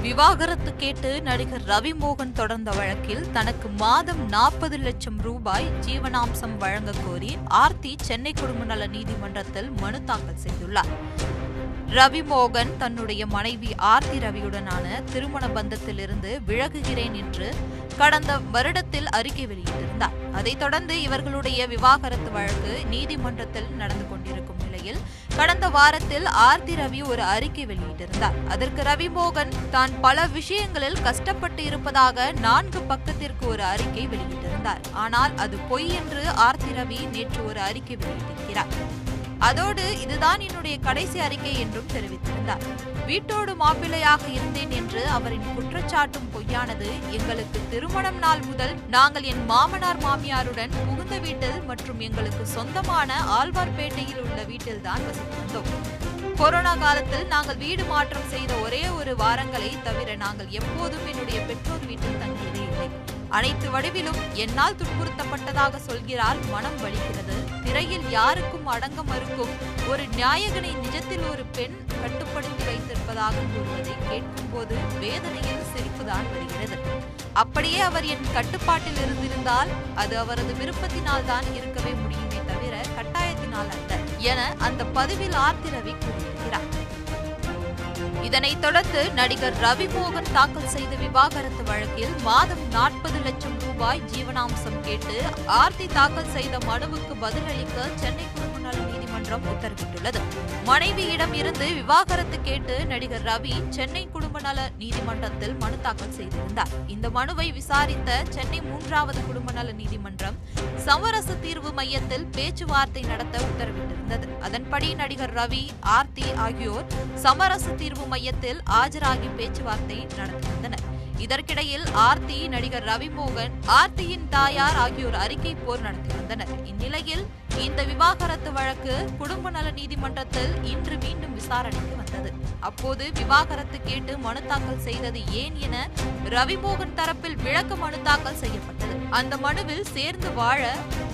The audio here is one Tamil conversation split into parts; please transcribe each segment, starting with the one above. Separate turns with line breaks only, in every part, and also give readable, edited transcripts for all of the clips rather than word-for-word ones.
விவாகரத்து கேட்டு நடிகர் ரவி மோகன் தொடர்ந்த வழக்கில் தனக்கு மாதம் 40 லட்சம் ரூபாய் ஜீவனாம்சம் வழங்க கோரி ஆர்த்தி சென்னை குடும்ப நல நீதிமன்றத்தில் மனு தாக்கல் செய்துள்ளார். ரவி மோகன் தன்னுடைய மனைவி ஆர்த்தி ரவியுடனான திருமண பந்தத்திலிருந்து விலகுகிறேன் என்று கடந்த வருடத்தில் அறிக்கை வெளியிட்டிருந்தார். அதைத் தொடர்ந்து இவர்களுடைய விவாகரத்து வழக்கு நீதிமன்றத்தில் நடந்து கொண்டிருக்கும் நிலையில் கடந்த வாரத்தில் ஆர்த்தி ரவி ஒரு அறிக்கை வெளியிட்டிருந்தார். அதற்கு ரவி மோகன் தான் பல விஷயங்களில் கஷ்டப்பட்டு இருப்பதாக 4 பக்கத்திற்கு ஒரு அறிக்கை வெளியிட்டிருந்தார். ஆனால் அது பொய் என்று ஆர்த்தி ரவி நேற்று ஒரு அறிக்கை வெளியிட்டிருக்கிறார். அதோடு இதுதான் என்னுடைய கடைசி அறிக்கை என்றும் தெரிவித்திருந்தார். வீட்டோடு மாப்பிள்ளையாக இருந்தேன் என்று அவரின் குற்றச்சாட்டும் பொய்யானது. எங்களுக்கு திருமணம் நாள் முதல் நாங்கள் என் மாமனார் மாமியாருடன் புகுந்த வீட்டில் மற்றும் எங்களுக்கு சொந்தமான ஆழ்வார்பேட்டையில் உள்ள வீட்டில்தான் வசித்து வந்தோம். கொரோனா காலத்தில் நாங்கள் வீடு மாற்றம் செய்த ஒரே ஒரு வாரங்களை தவிர நாங்கள் எப்போதும் என்னுடைய பெற்றோர் வீட்டில் தங்கியதே இல்லை. அனைத்து வடிவிலும் என்னால் துன்புறுத்தப்பட்டதாக சொல்கிறார். மனம் வலிக்கிறது. திரையில் யாருக்கும் அடங்க மறுக்கும் ஒரு நாயகனை நிஜத்தில் ஒரு பெண் கட்டுப்படுத்தி வைத்திருப்பதாக கூறுவதை கேட்கும் போது வேதனையில் சிரிப்புதான் வருகிறது. அப்படியே அவர் என் கட்டுப்பாட்டில் இருந்திருந்தால் அது அவரது விருப்பத்தினால் தான் இருக்கவே முடியுமே தவிர கட்டாயத்தினால் அல்ல என அந்த பதிவில் ஆர்த்தி ரவி கூறியிருக்கிறார். இதனைத் தொடர்ந்து நடிகர் ரவி மோகன் தாக்கல் செய்த விவாகரத்து வழக்கில் மாதம் 40 லட்சம் ரூபாய் ஜீவனாம்சம் கேட்டு ஆர்த்தி தாக்கல் செய்த மனுவுக்கு பதிலளிக்க சென்னை குடும்ப நல நீதிமன்றம் உத்தரவிட்டுள்ளது. மனைவியிடம் இருந்து விவாகரத்து கேட்டு நடிகர் ரவி சென்னை குடும்ப நல நீதிமன்றத்தில் மனு தாக்கல் செய்திருந்தார். இந்த மனுவை விசாரித்த சென்னை 3வது குடும்ப நல நீதிமன்றம் சமரச தீர்வு மையத்தில் பேச்சுவார்த்தை நடத்த உத்தரவிட்டிருந்தது. அதன்படி நடிகர் ரவி, ஆர்த்தி ஆகியோர் சமரச தீர்வு மையத்தில் ஆஜராகி பேச்சுவார்த்தை நடத்தியிருந்தனர். இதற்கிடையில் ஆர்த்தி, நடிகர் ரவி மோகன், ஆர்த்தியின் தாயார் ஆகியோர் அறிக்கை போர் நடத்தி வந்தனர். இந்நிலையில் இந்த விவாகரத்து வழக்கு குடும்ப நல நீதிமன்றத்தில் இன்று மீண்டும் விசாரணைக்கு வந்தது. அப்போது விவாகரத்து கேட்டு மனு தாக்கல் செய்தது ஏன் என ரவி மோகன் தரப்பில் விளக்க மனு தாக்கல் செய்யப்பட்டது. அந்த மனுவில் சேர்ந்து வாழ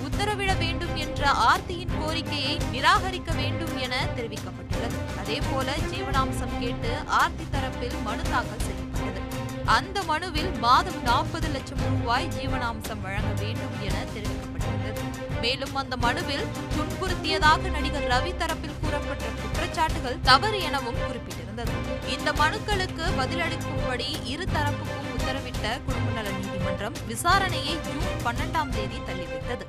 உத்தரவிட வேண்டும் என்ற ஆர்த்தியின் கோரிக்கையை நிராகரிக்க வேண்டும் என தெரிவிக்கப்பட்டுள்ளது. அதேபோல ஜீவனாம்சம் கேட்டு ஆர்த்தி தரப்பில் மனு தாக்கல் செய்யப்பட்டது. அந்த மனுவில் மாதம் 40 லட்சம் ரூபாய் ஜீவனாம்சம் வழங்க வேண்டும் என தெரிவிக்கப்பட்டுள்ளது. மேலும் அந்த மனுவில் துன்புறுத்தியதாக நடிகர் ரவி தரப்பில் கூறப்பட்ட குற்றச்சாட்டுகள் தவறு எனவும் குறிப்பிட்டிருந்தது. இந்த மனுக்களுக்கு பதிலளிக்கும்படி இரு தரப்புக்கும் உத்தரவிட்ட குடும்ப நல நீதிமன்றம் விசாரணையை ஜூன் 12ஆம் தேதி தள்ளிவிட்டது.